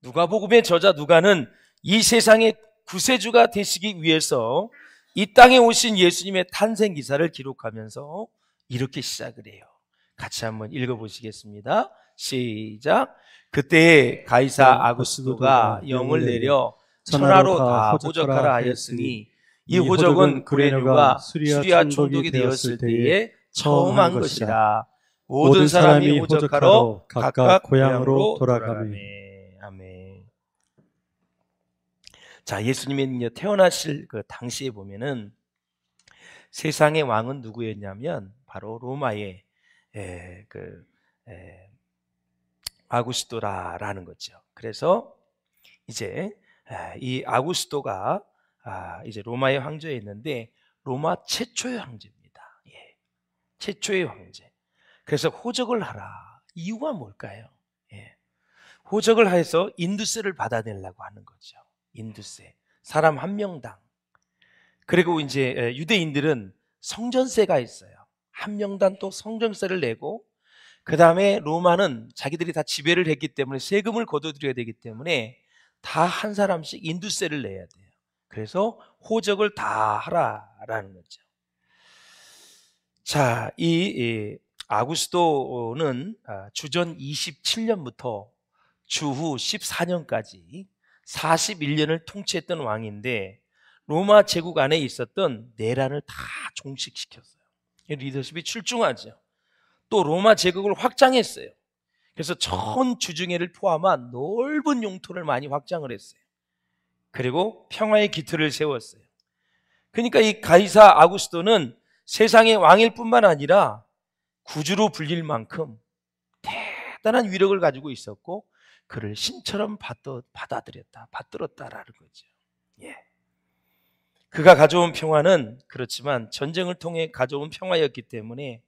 누가복음의 저자 누가는 이 세상의 구세주가 되시기 위해서 이 땅에 오신 예수님의 탄생 기사를 기록하면서 이렇게 시작을 해요. 같이 한번 읽어보시겠습니다. 시작. 그때에 가이사 아구스도가 영을 내려 천하로 다 호적하라 하였으니 이 호적은 구레네가 수리아 총독이 되었을 때에 처음 한 것이라. 모든 사람이 호적하러 각각 고향으로 돌아가매. 아멘. 자, 예수님이 태어나실 그 당시에 보면은 세상의 왕은 누구였냐면 바로 로마의 아구스토라라는 거죠. 그래서 이제 이 아구스토가 이제 로마의 황제였는데 로마 최초의 황제입니다. 예. 최초의 황제. 그래서 호적을 하라. 이유가 뭘까요? 예. 호적을 해서 인두세를 받아내려고 하는 거죠. 인두세. 사람 한 명당. 그리고 이제 유대인들은 성전세가 있어요. 한 명당 또 성전세를 내고, 그 다음에 로마는 자기들이 다 지배를 했기 때문에 세금을 거둬들여야 되기 때문에 다 한 사람씩 인두세를 내야 돼요. 그래서 호적을 다 하라라는 거죠. 자, 이 아구스도는 주전 27년부터 주후 14년까지 41년을 통치했던 왕인데 로마 제국 안에 있었던 내란을 다 종식시켰어요. 리더십이 출중하죠. 또 로마 제국을 확장했어요. 그래서 전 주중해를 포함한 넓은 영토를 많이 확장을 했어요. 그리고 평화의 기틀을 세웠어요. 그러니까 이 가이사 아구스토는 세상의 왕일 뿐만 아니라 구주로 불릴 만큼 대단한 위력을 가지고 있었고 그를 신처럼 받들었다라는 거죠. 예. 그가 가져온 평화는 그렇지만 전쟁을 통해 가져온 평화였기 때문에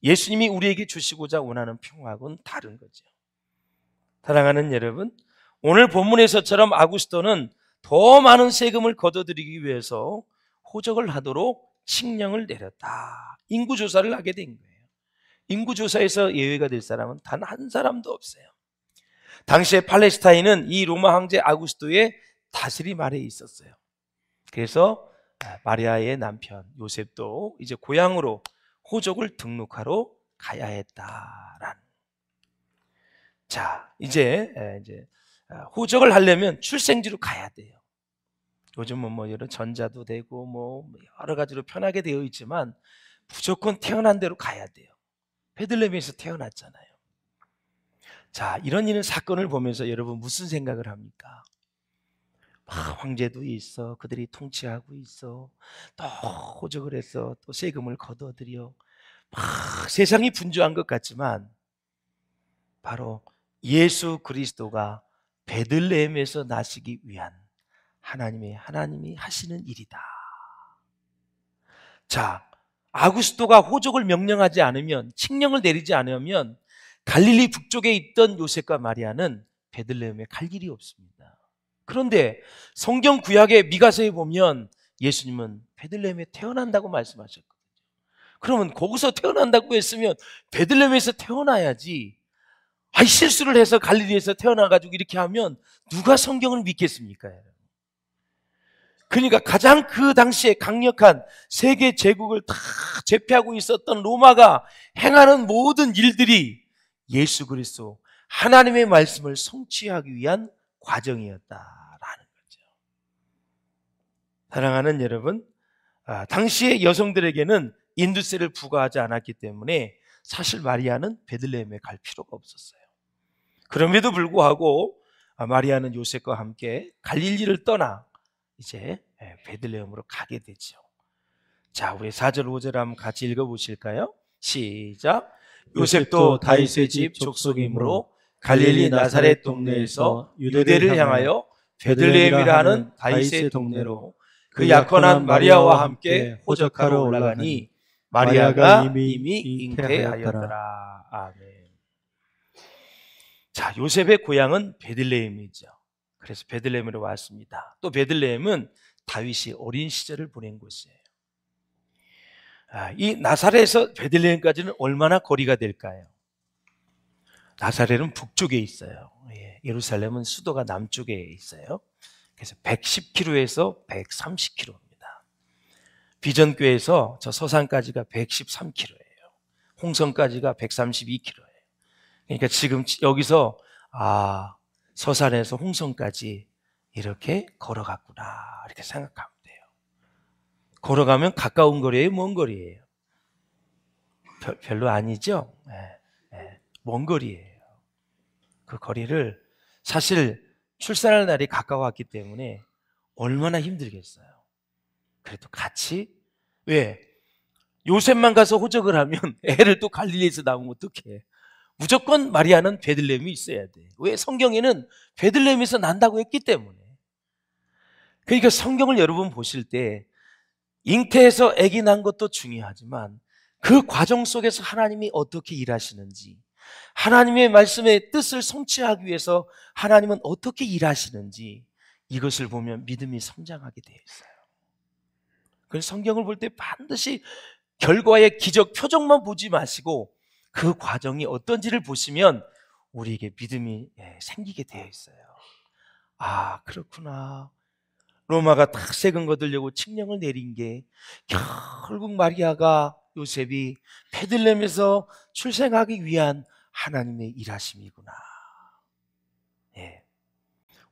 예수님이 우리에게 주시고자 원하는 평화하고는 다른 거죠. 사랑하는 여러분, 오늘 본문에서처럼 아구스토는 더 많은 세금을 거둬들이기 위해서 호적을 하도록 칙령을 내렸다. 인구조사를 하게 된 거예요. 인구조사에서 예외가 될 사람은 단 한 사람도 없어요. 당시에 팔레스타인은 이 로마 황제 아구스토의 다스림 아래에 있었어요. 그래서 마리아의 남편 요셉도 이제 고향으로 호적을 등록하러 가야 했다라는. 자, 이제 호적을 하려면 출생지로 가야 돼요. 요즘은 뭐 여러 전자도 되고 뭐 여러 가지로 편하게 되어 있지만 무조건 태어난 대로 가야 돼요. 베들레헴에서 태어났잖아요. 자, 이런 사건을 보면서 여러분 무슨 생각을 합니까? 황제도 있어, 그들이 통치하고 있어, 또 호적을 해서 또 세금을 거둬들여, 막 세상이 분주한 것 같지만 바로 예수 그리스도가 베들레헴에서 나시기 위한 하나님이 하시는 일이다. 자, 아구스토가 호적을 명령하지 않으면, 칙령을 내리지 않으면 갈릴리 북쪽에 있던 요셉과 마리아는 베들레헴에 갈 길이 없습니다. 그런데 성경 구약의 미가서에 보면 예수님은 베들레헴에 태어난다고 말씀하셨거든요. 그러면 거기서 태어난다고 했으면 베들레헴에서 태어나야지. 실수를 해서 갈릴리에서 태어나가지고 이렇게 하면 누가 성경을 믿겠습니까? 그러니까 가장 그 당시에 강력한 세계 제국을 다 제패하고 있었던 로마가 행하는 모든 일들이 예수 그리스도 하나님의 말씀을 성취하기 위한 과정이었다라는 거죠. 사랑하는 여러분, 당시의 여성들에게는 인두세를 부과하지 않았기 때문에 사실 마리아는 베들레헴에 갈 필요가 없었어요. 그럼에도 불구하고 마리아는 요셉과 함께 갈릴리를 떠나 이제 베들레헴으로 가게 되죠. 자, 우리 4절 5절 한번 같이 읽어보실까요? 시작. 요셉도 다윗의 집 족속이므로 갈릴리 나사렛 동네에서 유대를 향하여 베들레헴이라 하는 다윗의 동네로 그 약혼한 마리아와 함께 호적하러 올라가니 마리아가 이미 잉태하였더라. 아멘. 자, 요셉의 고향은 베들레헴이죠. 그래서 베들레헴으로 왔습니다. 또 베들레헴은 다윗이 어린 시절을 보낸 곳이에요. 이 나사렛에서 베들레헴까지는 얼마나 거리가 될까요? 나사렛은 북쪽에 있어요. 예, 예루살렘은 수도가 남쪽에 있어요. 그래서 110km에서 130km입니다. 비전교에서 저 서산까지가 113km예요. 홍성까지가 132km예요. 그러니까 지금 여기서 서산에서 홍성까지 이렇게 걸어갔구나 이렇게 생각하면 돼요. 걸어가면 가까운 거리예요, 먼 거리예요? 별로 아니죠. 먼 거리예요. 그 거리를 사실 출산할 날이 가까웠기 때문에 얼마나 힘들겠어요. 그래도 같이 왜 요셉만 가서 호적을 하면 애를 또 갈릴리에서 낳으면 어떡해. 무조건 마리아는 베들레헴이 있어야 돼. 왜? 성경에는 베들레헴에서 난다고 했기 때문에. 그러니까 성경을 여러분 보실 때 잉태해서 아기 낳은 것도 중요하지만 그 과정 속에서 하나님이 어떻게 일하시는지, 하나님의 말씀의 뜻을 성취하기 위해서 하나님은 어떻게 일하시는지 이것을 보면 믿음이 성장하게 되어 있어요. 그래서 성경을 볼 때 반드시 결과의 기적 표정만 보지 마시고 그 과정이 어떤지를 보시면 우리에게 믿음이 생기게 되어 있어요. 그렇구나. 로마가 딱 세금 거두려고 칙령을 내린 게 결국 마리아가 요셉이 베들레헴에서 출생하기 위한 하나님의 일하심이구나. 예.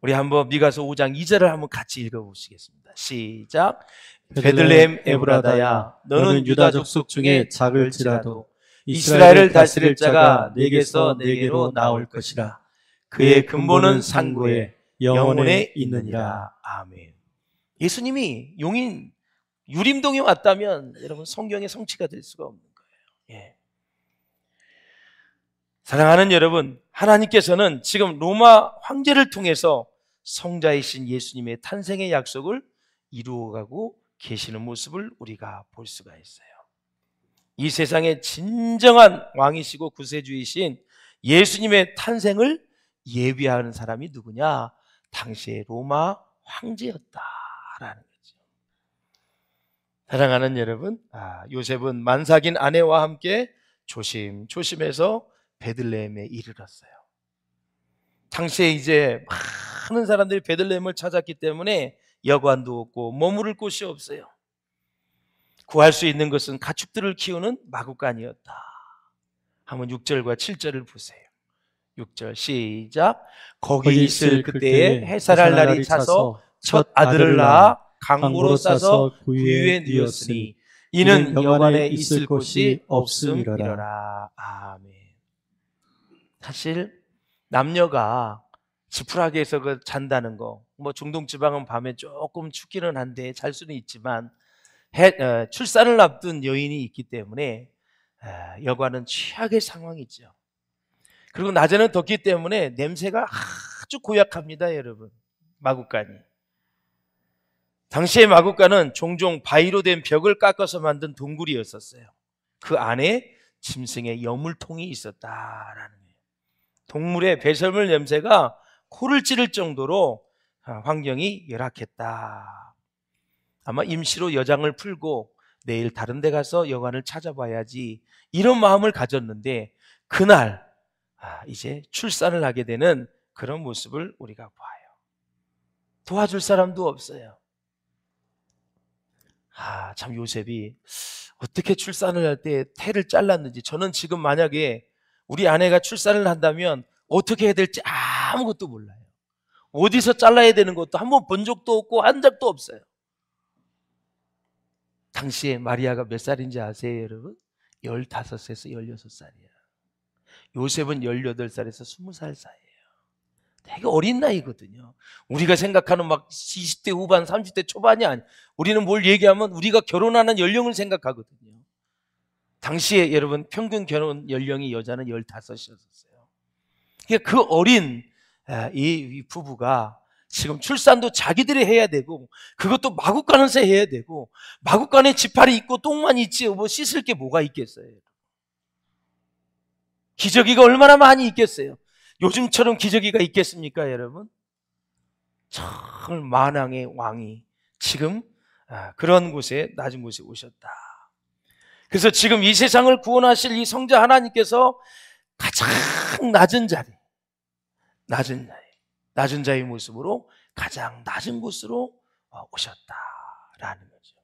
우리 한번 미가서 5장 2절을 한번 같이 읽어보시겠습니다. 시작. 베들레헴 에브라다야, 너는 유다 족속 중에 작을지라도 이스라엘을 다스릴 자가 내게서 내게로 나올 것이라. 그의 근본은 산고에 영원에 있느니라. 아멘. 예수님이 용인 유림동에 왔다면 여러분 성경의 성취가 될 수가 없는 거예요. 예. 사랑하는 여러분, 하나님께서는 지금 로마 황제를 통해서 성자이신 예수님의 탄생의 약속을 이루어가고 계시는 모습을 우리가 볼 수가 있어요. 이 세상의 진정한 왕이시고 구세주이신 예수님의 탄생을 예비하는 사람이 누구냐? 당시의 로마 황제였다라는 거죠. 사랑하는 여러분, 요셉은 만삭인 아내와 함께 조심조심해서 베들레헴에 이르렀어요. 당시에 이제 많은 사람들이 베들레헴을 찾았기 때문에 여관도 없고 머무를 곳이 없어요. 구할 수 있는 것은 가축들을 키우는 마구간이었다. 한번 6절과 7절을 보세요. 6절 시작. 거기 있을 그때에 해살할 날이 차서 첫 아들을 낳아 강모로 싸서 구유에 뉘었으니 이는 여관에 있을 곳이 없음이러라. 아멘. 사실 남녀가 지푸라기에서 잔다는 거, 뭐 중동 지방은 밤에 조금 춥기는 한데 잘 수는 있지만 출산을 앞둔 여인이 있기 때문에 여관은 최악의 상황이죠. 그리고 낮에는 덥기 때문에 냄새가 아주 고약합니다, 여러분. 마구간이. 당시의 마구간은 종종 바위로 된 벽을 깎아서 만든 동굴이었었어요. 그 안에 짐승의 여물통이 있었다라는 거예요. 동물의 배설물 냄새가 코를 찌를 정도로 환경이 열악했다. 아마 임시로 여장을 풀고 내일 다른 데 가서 여관을 찾아봐야지 이런 마음을 가졌는데 그날 이제 출산을 하게 되는 그런 모습을 우리가 봐요. 도와줄 사람도 없어요. 참 요셉이 어떻게 출산을 할 때 태를 잘랐는지, 저는 지금 만약에 우리 아내가 출산을 한다면 어떻게 해야 될지 아무것도 몰라요. 어디서 잘라야 되는 것도 한번 본 적도 없고 한 적도 없어요. 당시에 마리아가 몇 살인지 아세요, 여러분? 15에서 16살이에요. 요셉은 18살에서 20살 사이예요. 되게 어린 나이거든요. 우리가 생각하는 막 20대 후반, 30대 초반이 아니에요. 우리는 뭘 얘기하면 우리가 결혼하는 연령을 생각하거든요. 당시에 여러분 평균 결혼 연령이 여자는 15이었어요. 그러니까 그 어린 이 부부가 지금 출산도 자기들이 해야 되고 그것도 마구간에서 해야 되고 마구간에 지팔이 있고 똥만 있지 뭐 씻을 게 뭐가 있겠어요. 기저귀가 얼마나 많이 있겠어요. 요즘처럼 기저귀가 있겠습니까, 여러분? 정말 만왕의 왕이 지금 그런 곳에 낮은 곳에 오셨다. 그래서 지금 이 세상을 구원하실 이 성자 하나님께서 가장 낮은 자리, 낮은 자의 모습으로 가장 낮은 곳으로 오셨다라는 거죠.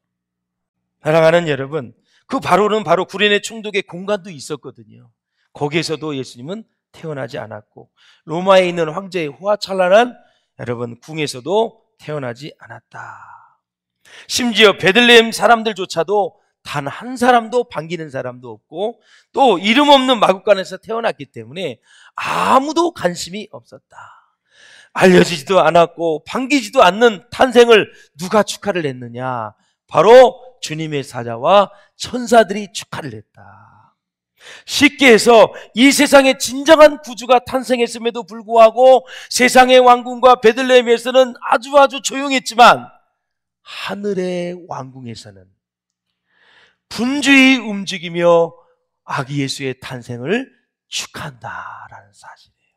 사랑하는 여러분, 그 바로는 바로 구레네 총독의 공간도 있었거든요. 거기에서도 예수님은 태어나지 않았고, 로마에 있는 황제의 호화찬란한 여러분 궁에서도 태어나지 않았다. 심지어 베들레헴 사람들조차도 단 한 사람도 반기는 사람도 없고, 또 이름 없는 마구간에서 태어났기 때문에 아무도 관심이 없었다. 알려지지도 않았고 반기지도 않는 탄생을 누가 축하를 했느냐? 바로 주님의 사자와 천사들이 축하를 했다. 쉽게 해서 이 세상에 진정한 구주가 탄생했음에도 불구하고 세상의 왕궁과 베들레헴에서는 아주 조용했지만, 하늘의 왕궁에서는 분주히 움직이며 아기 예수의 탄생을 축하한다라는 사실이에요.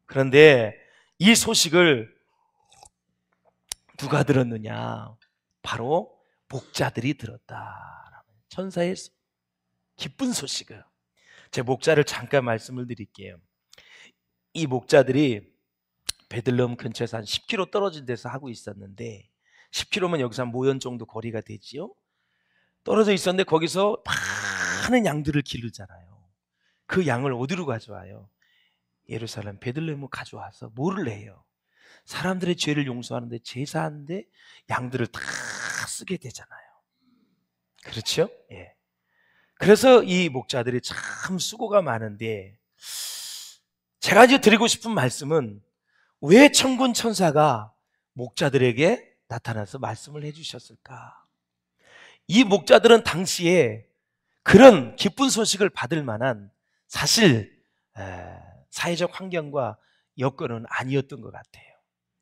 그런데 이 소식을 누가 들었느냐? 바로 목자들이 들었다. 천사의 기쁜 소식을. 제 목자를 잠깐 말씀을 드릴게요. 이 목자들이 베들레헴 근처에서 한 10km 떨어진 데서 하고 있었는데, 10km면 여기서 한 모현 정도 거리가 되지요. 떨어져 있었는데 거기서 많은 양들을 기르잖아요. 그 양을 어디로 가져와요? 예루살렘 베들레헴으로 가져와서 뭐를 해요? 사람들의 죄를 용서하는데, 제사하는데 양들을 다 쓰게 되잖아요. 그렇죠? 예. 그래서 이 목자들이 참 수고가 많은데, 제가 이제 드리고 싶은 말씀은, 왜 천군 천사가 목자들에게 나타나서 말씀을 해주셨을까? 이 목자들은 당시에 그런 기쁜 소식을 받을 만한 사실 사회적 환경과 여건은 아니었던 것 같아요.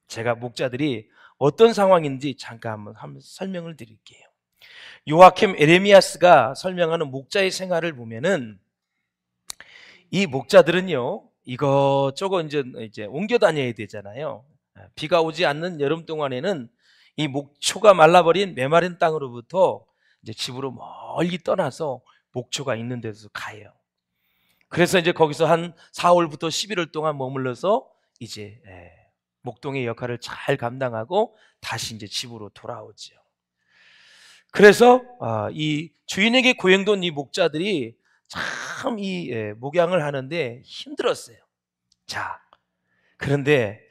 제가 목자들이 어떤 상황인지 잠깐 한번 설명을 드릴게요. 요아킴 에레미야스가 설명하는 목자의 생활을 보면은, 이 목자들은요, 이것저것 이제 옮겨 다녀야 되잖아요. 비가 오지 않는 여름 동안에는 이 목초가 말라버린 메마른 땅으로부터 이제 집으로 멀리 떠나서 목초가 있는 데서 가요. 그래서 이제 거기서 한 4월부터 11월 동안 머물러서 이제 목동의 역할을 잘 감당하고 다시 이제 집으로 돌아오죠. 그래서 이 주인에게 고용된 이 목자들이 참 이 목양을 하는데 힘들었어요. 자, 그런데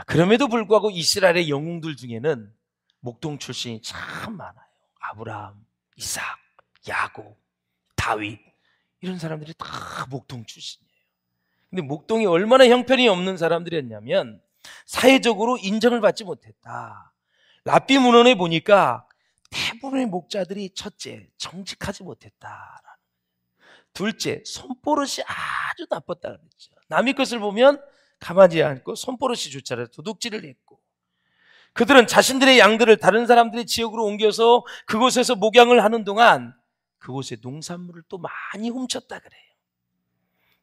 그럼에도 불구하고 이스라엘의 영웅들 중에는 목동 출신이 참 많아요. 아브라함, 이삭, 야곱, 다윗, 이런 사람들이 다 목동 출신이에요. 근데 목동이 얼마나 형편이 없는 사람들이었냐면, 사회적으로 인정을 받지 못했다. 랍비 문헌에 보니까 대부분의 목자들이 첫째, 정직하지 못했다. 둘째, 손버릇이 아주 나빴다 그랬죠. 남의 것을 보면 가만히 않고 손버릇이 좋지 않아서 도둑질을 했고, 그들은 자신들의 양들을 다른 사람들의 지역으로 옮겨서 그곳에서 목양을 하는 동안 그곳의 농산물을 또 많이 훔쳤다 그래요.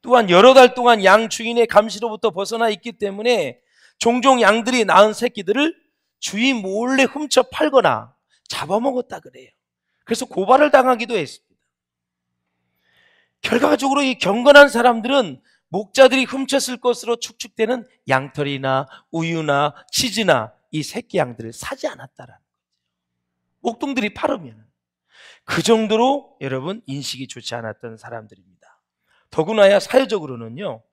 또한 여러 달 동안 양 주인의 감시로부터 벗어나 있기 때문에 종종 양들이 낳은 새끼들을 주인 몰래 훔쳐 팔거나 잡아먹었다 그래요. 그래서 고발을 당하기도 했습니다. 결과적으로 이 경건한 사람들은 목자들이 훔쳤을 것으로 추측되는 양털이나 우유나 치즈나 이 새끼 양들을 사지 않았다라는 거죠. 목동들이 팔으면. 그 정도로 여러분 인식이 좋지 않았던 사람들입니다. 더구나야 사회적으로는요,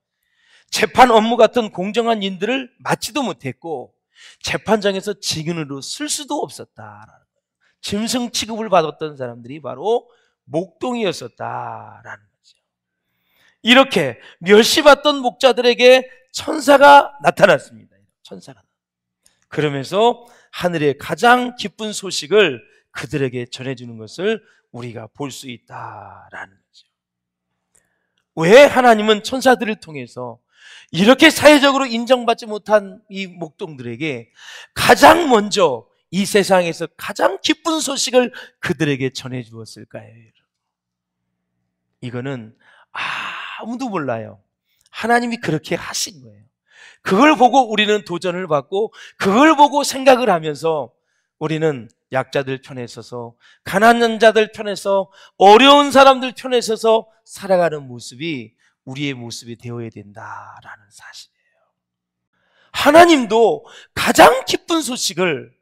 재판 업무 같은 공정한 일들을 맡지도 못했고 재판장에서 증인으로 쓸 수도 없었다라는 거예요. 짐승 취급을 받았던 사람들이 바로 목동이었었다라는 거죠. 이렇게 멸시받던 목자들에게 천사가 나타났습니다. 천사가. 그러면서 하늘의 가장 기쁜 소식을 그들에게 전해주는 것을 우리가 볼 수 있다라는 거죠. 왜 하나님은 천사들을 통해서 이렇게 사회적으로 인정받지 못한 이 목동들에게 가장 먼저 이 세상에서 가장 기쁜 소식을 그들에게 전해주었을까요? 이거는 아무도 몰라요. 하나님이 그렇게 하신 거예요. 그걸 보고 우리는 도전을 받고, 그걸 보고 생각을 하면서 우리는 약자들 편에 서서, 가난한 자들 편에 서, 어려운 사람들 편에 서서 살아가는 모습이 우리의 모습이 되어야 된다라는 사실이에요. 하나님도 가장 기쁜 소식을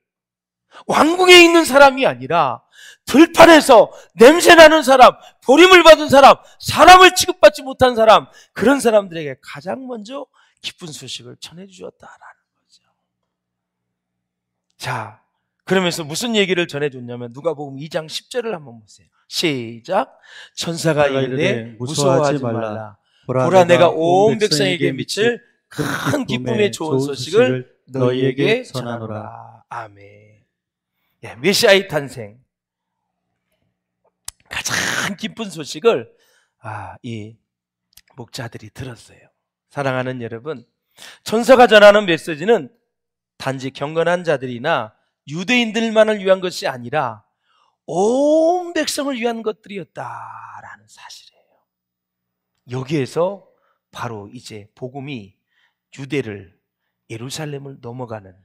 왕궁에 있는 사람이 아니라 들판에서 냄새나는 사람, 버림을 받은 사람, 사람을 취급받지 못한 사람, 그런 사람들에게 가장 먼저 기쁜 소식을 전해주셨다라는 거죠. 자, 그러면서 무슨 얘기를 전해줬냐면 누가복음 2장 10절을 한번 보세요. 시작. 천사가 이르되 무서워하지 말라. 보라 내가 온 백성에게 미칠 큰 기쁨의 좋은 소식을 너희에게 전하노라. 아멘. 메시아의 탄생, 가장 기쁜 소식을 이 목자들이 들었어요. 사랑하는 여러분, 천사가 전하는 메시지는 단지 경건한 자들이나 유대인들만을 위한 것이 아니라 온 백성을 위한 것들이었다라는 사실이에요. 여기에서 바로 이제 복음이 유대를, 예루살렘을 넘어가는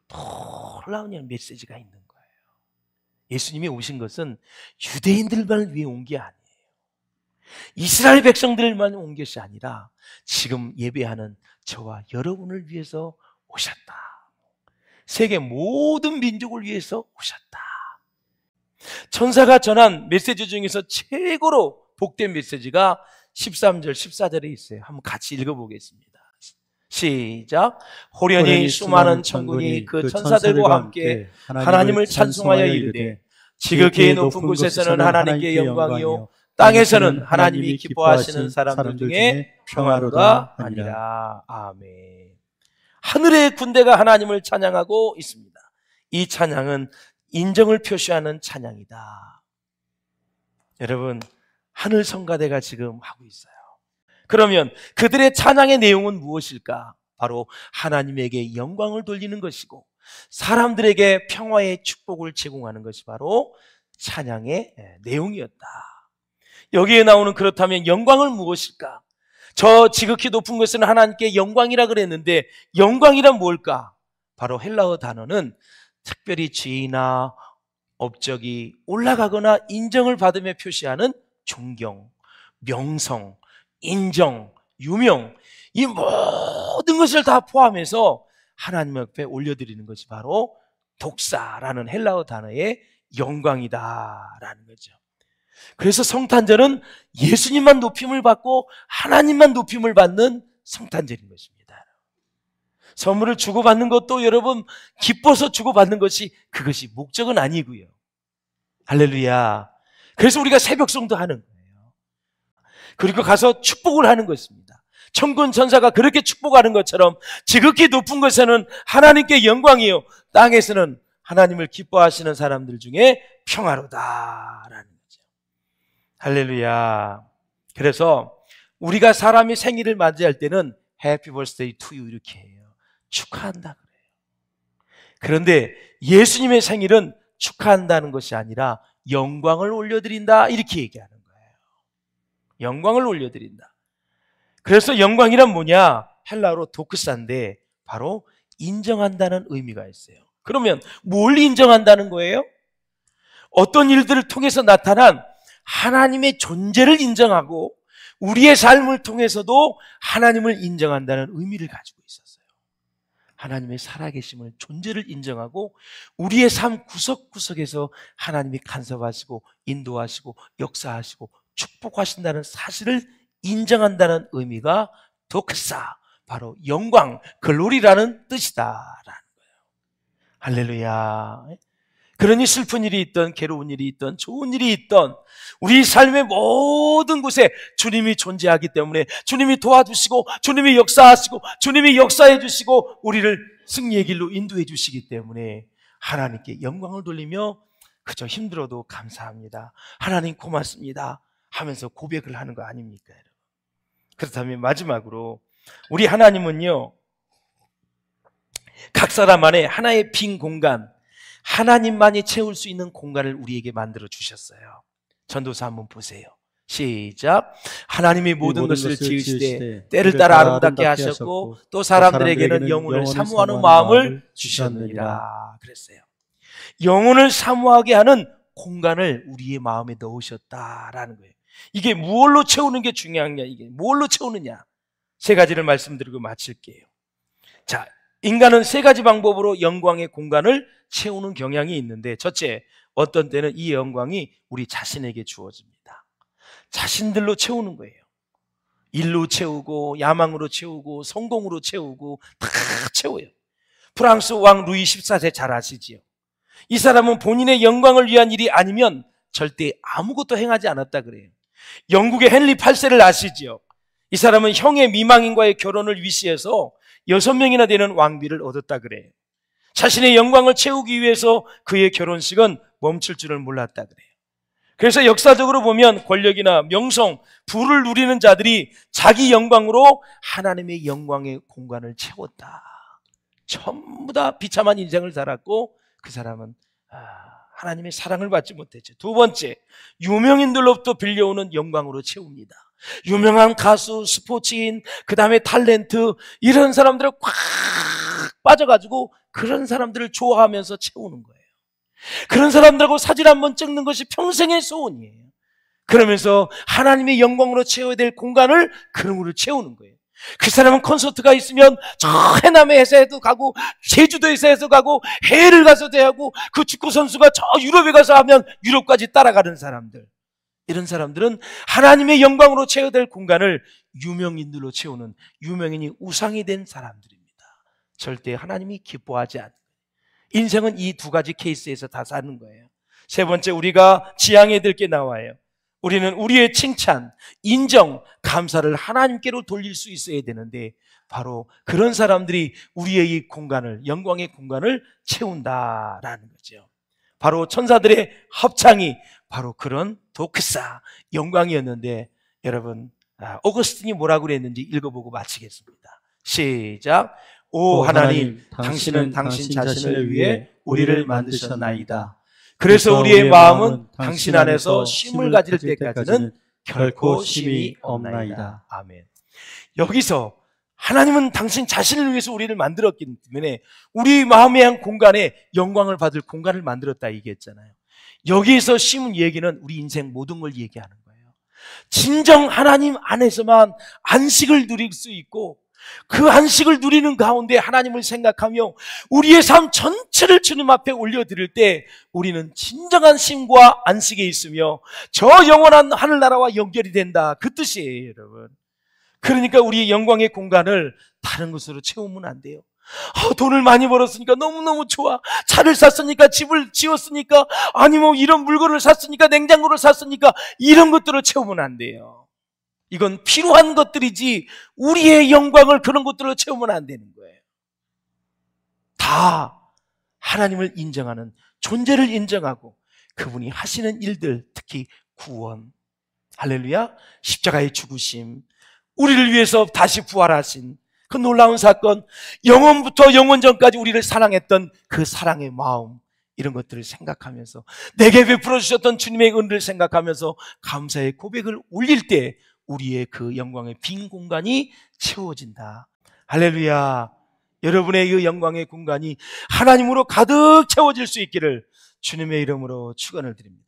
놀라운 메시지가 있는 거예요. 예수님이 오신 것은 유대인들만 위해 온 게 아니에요. 이스라엘 백성들만 온 것이 아니라 지금 예배하는 저와 여러분을 위해서 오셨다. 세계 모든 민족을 위해서 오셨다. 천사가 전한 메시지 중에서 최고로 복된 메시지가 13절, 14절에 있어요. 한번 같이 읽어보겠습니다. 시작. 호련히 수많은 천군이 그 천사들과 함께 하나님을 찬송하여 이르되 지극히 높은 곳에서는 하나님께 영광이요 땅에서는 하나님이 기뻐하시는 사람들 중에 평화로다 하니라. 아멘. 하늘의 군대가 하나님을 찬양하고 있습니다. 이 찬양은 인정을 표시하는 찬양이다. 여러분, 하늘 성가대가 지금 하고 있어요. 그러면 그들의 찬양의 내용은 무엇일까? 바로 하나님에게 영광을 돌리는 것이고 사람들에게 평화의 축복을 제공하는 것이 바로 찬양의 내용이었다. 여기에 나오는 그렇다면 영광은 무엇일까? 저 지극히 높은 것은 하나님께 영광이라 그랬는데 영광이란 뭘까? 바로 헬라어 단어는 특별히 지위나 업적이 올라가거나 인정을 받으며 표시하는 존경, 명성, 인정, 유명, 이 모든 것을 다 포함해서 하나님 앞에 올려드리는 것이 바로 독사라는 헬라어 단어의 영광이다라는 거죠. 그래서 성탄절은 예수님만 높임을 받고 하나님만 높임을 받는 성탄절인 것입니다. 선물을 주고받는 것도 여러분 기뻐서 주고받는 것이 그것이 목적은 아니고요. 할렐루야. 그래서 우리가 새벽송도 하는 거예요. 그리고 가서 축복을 하는 것입니다. 천군 천사가 그렇게 축복하는 것처럼 지극히 높은 곳에는 하나님께 영광이요 땅에서는 하나님을 기뻐하시는 사람들 중에 평화로다라는 거죠. 할렐루야. 그래서 우리가 사람이 생일을 맞이할 때는 Happy birthday to you 이렇게 해요. 축하한다 그래요. 그런데 예수님의 생일은 축하한다는 것이 아니라 영광을 올려드린다 이렇게 얘기하는 거예요. 영광을 올려드린다. 그래서 영광이란 뭐냐? 헬라어로 도크사인데 바로 인정한다는 의미가 있어요. 그러면 뭘 인정한다는 거예요? 어떤 일들을 통해서 나타난 하나님의 존재를 인정하고 우리의 삶을 통해서도 하나님을 인정한다는 의미를 가지고 있었어요. 하나님의 살아계심을, 존재를 인정하고 우리의 삶 구석구석에서 하나님이 간섭하시고 인도하시고 역사하시고 축복하신다는 사실을 인정한다는 의미가 도크사, 바로 영광, 글로리라는 뜻이다라는 거예요. 할렐루야. 그러니 슬픈 일이 있던, 괴로운 일이 있던, 좋은 일이 있던 우리 삶의 모든 곳에 주님이 존재하기 때문에 주님이 도와주시고 주님이 역사하시고 주님이 역사해 주시고 우리를 승리의 길로 인도해 주시기 때문에 하나님께 영광을 돌리며 그저 힘들어도 감사합니다, 하나님 고맙습니다 하면서 고백을 하는 거 아닙니까, 여러분? 그렇다면 마지막으로 우리 하나님은요, 각 사람 안에 하나의 빈 공간, 하나님만이 채울 수 있는 공간을 우리에게 만들어 주셨어요. 전도서 한번 보세요. 시작. 하나님이 모든 것을 지으시되 때를 따라 아름답게 하셨고 또 사람들에게는 영혼을 사모하는 마음을 주셨느니라 그랬어요. 영혼을 사모하게 하는 공간을 우리의 마음에 넣으셨다라는 거예요. 이게 무엇로 채우는 게 중요하냐, 이게 무엇로 채우느냐. 세 가지를 말씀드리고 마칠게요. 자, 인간은 세 가지 방법으로 영광의 공간을 채우는 경향이 있는데, 첫째, 어떤 때는 이 영광이 우리 자신에게 주어집니다. 자신들로 채우는 거예요. 일로 채우고, 야망으로 채우고, 성공으로 채우고, 다 채워요. 프랑스 왕 루이 14세 잘 아시지요? 이 사람은 본인의 영광을 위한 일이 아니면 절대 아무것도 행하지 않았다 그래요. 영국의 헨리 8세를 아시지요? 이 사람은 형의 미망인과의 결혼을 위시해서 6명이나 되는 왕비를 얻었다 그래요. 자신의 영광을 채우기 위해서 그의 결혼식은 멈출 줄을 몰랐다 그래요. 그래서 역사적으로 보면 권력이나 명성, 부를 누리는 자들이 자기 영광으로 하나님의 영광의 공간을 채웠다. 전부 다 비참한 인생을 살았고 그 사람은 하나님의 사랑을 받지 못했죠. 두 번째, 유명인들로부터 빌려오는 영광으로 채웁니다. 유명한 가수, 스포츠인, 그 다음에 탤런트, 이런 사람들을 꽉 빠져가지고 그런 사람들을 좋아하면서 채우는 거예요. 그런 사람들하고 사진 한번 찍는 것이 평생의 소원이에요. 그러면서 하나님의 영광으로 채워야 될 공간을 그런 걸로 채우는 거예요. 그 사람은 콘서트가 있으면 저 해남의 회사에도 가고 제주도 회사에서 가고 해외를 가서도 하고, 그 축구 선수가 저 유럽에 가서 하면 유럽까지 따라가는 사람들, 이런 사람들은 하나님의 영광으로 채워야 될 공간을 유명인들로 채우는, 유명인이 우상이 된 사람들입니다. 절대 하나님이 기뻐하지 않는 거예요. 인생은 이 두 가지 케이스에서 다 사는 거예요. 세 번째, 우리가 지향해야 될 게 나와요. 우리는 우리의 칭찬, 인정, 감사를 하나님께로 돌릴 수 있어야 되는데, 바로 그런 사람들이 우리의 이 공간을, 영광의 공간을 채운다라는 거죠. 바로 천사들의 합창이 바로 그런 도크사, 영광이었는데, 여러분, 오거스틴이 뭐라고 그랬는지 읽어보고 마치겠습니다. 시작. 오 하나님, 당신은 당신 자신을 위해 우리를 만드셨나이다. 그래서 우리의 마음은 당신 안에서 쉼을 가질 때까지는 결코 쉼이 없나이다. 아멘. 여기서 하나님은 당신 자신을 위해서 우리를 만들었기 때문에 우리 마음의 한 공간에 영광을 받을 공간을 만들었다 얘기했잖아요. 여기에서 쉼은 얘기는 우리 인생 모든 걸 얘기하는 거예요. 진정 하나님 안에서만 안식을 누릴 수 있고, 그 안식을 누리는 가운데 하나님을 생각하며 우리의 삶 전체를 주님 앞에 올려드릴 때 우리는 진정한 쉼과 안식에 있으며 저 영원한 하늘나라와 연결이 된다, 그 뜻이에요, 여러분. 그러니까 우리의 영광의 공간을 다른 것으로 채우면 안 돼요. 돈을 많이 벌었으니까 너무너무 좋아, 차를 샀으니까, 집을 지었으니까, 아니 뭐 이런 물건을 샀으니까, 냉장고를 샀으니까, 이런 것들을 채우면 안 돼요. 이건 필요한 것들이지 우리의 영광을 그런 것들로 채우면 안 되는 거예요. 다 하나님을 인정하는, 존재를 인정하고 그분이 하시는 일들, 특히 구원, 할렐루야, 십자가의 죽으심, 우리를 위해서 다시 부활하신 그 놀라운 사건, 영원부터 영원전까지 우리를 사랑했던 그 사랑의 마음, 이런 것들을 생각하면서 내게 베풀어 주셨던 주님의 은혜를 생각하면서 감사의 고백을 올릴 때 우리의 그 영광의 빈 공간이 채워진다. 할렐루야. 여러분의 이 영광의 공간이 하나님으로 가득 채워질 수 있기를 주님의 이름으로 축원을 드립니다.